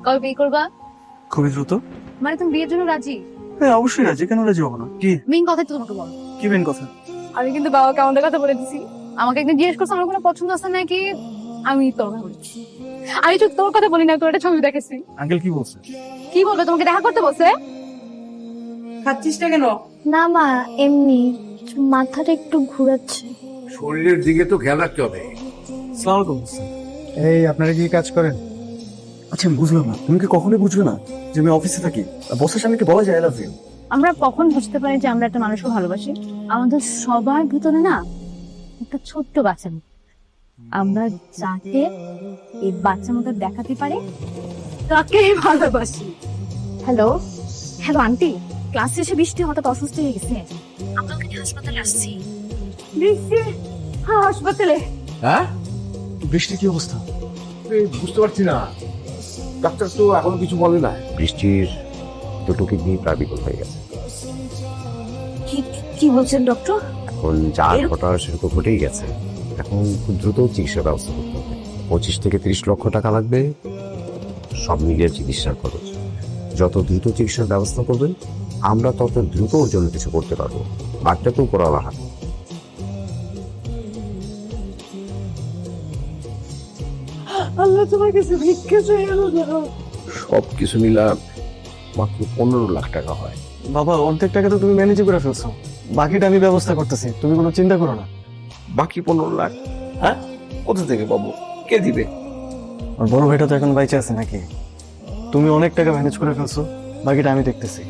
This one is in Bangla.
কবে বিয়ে করবা? খুবই দ্রুত। মানে তুমি বিয়ের জন্য রাজি? হ্যাঁ অবশ্যই রাজি, কেন রাজি হবো না? কি মেইন কথা তো তোমাকে বলো। কি মেন কথা? আমি কিন্তু বাবাকে আমাদের কথা বলে দিছি। আমাকে একদিন জিজ্ঞেস করছে আমার কোনো পছন্দ আছে নাকি, আমি তোর কথা বলেছি। আমি তো তোর কথা বলি না, তোর একটা ছবি দেখেছি। আঙ্কেল কি বলছে? কি বলবে, তোমাকে দেখা করতে বলছে? খাচ্ছিসটা কেন? না মা, এমনি মাথাটা একটু ঘুরাচ্ছে। শরীরের দিকে তো খেয়াল রাখতে হবে। সালাম আলাইকুম। এই আপনারা কি কাজ করেন? আচ্ছা আমি বুঝলাম না, তুমি কি কখনোই বুঝবে না যে আমি অফিসে থাকি? বসের সামনে কি বলা যায় আই লাভ ইউ? আমরা কখন বুঝতে পারি যে আমরা একটা মানুষকে ভালোবাসি? আমাদের সবার ভিতরে না একটা ছোট্ট বাচ্চা নেই। আমরা যাকে এই বাচ্চার মতো দেখাতে পারি তাকে ভালোবাসি। হ্যালো হ্যালো আন্টি, ক্লাস শেষে বৃষ্টি হঠাৎ অসুস্থ হয়ে গেছে, আমরা ওখানে হাসপাতালে আসছি। বৃষ্টি? হ্যাঁ হাসপাতালে। হ্যাঁ, বৃষ্টি কি অবস্থা? এই বুঝতে পারছি না, ডাক্তার তো এখনো কিছু বলে না। বৃষ্টির দুটো কিডনি প্রায় বিকল হয়ে গেছে। কি বলছেন ডক্টর? এখন যা ঘটার সেটা তো ঘটেই গেছে। এখন খুব দ্রুত চিকিৎসার ব্যবস্থা করতে হবে। 25 থেকে 30 লক্ষ টাকা লাগবে সব মিলিয়ে চিকিৎসার খরচ। যত দ্রুত চিকিৎসার ব্যবস্থা করবেন আমরা তত দ্রুত ওর জন্য কিছু করতে পারবো। বাচ্চাকেও করালা হাত। আল্লাহ তোমার কাছে ভিক্ষা চাই। সব কিছু মিলা মাত্র 15 লাখ টাকা হয়। বাবা অর্ধেক টাকা তো তুমি ম্যানেজ করে ফেলছো, বাকিটা আমি ব্যবস্থা করতেছি, তুমি কোনো চিন্তা করো না। বাকি 15 লাখ হ্যাঁ কোথা থেকে পাবো, কে দিবে? আর বড় ভাইটা তো এখন বাইচে আছে নাকি? তুমি অনেক টাকা ম্যানেজ করে ফেলছো, বাকিটা আমি দেখতেছি।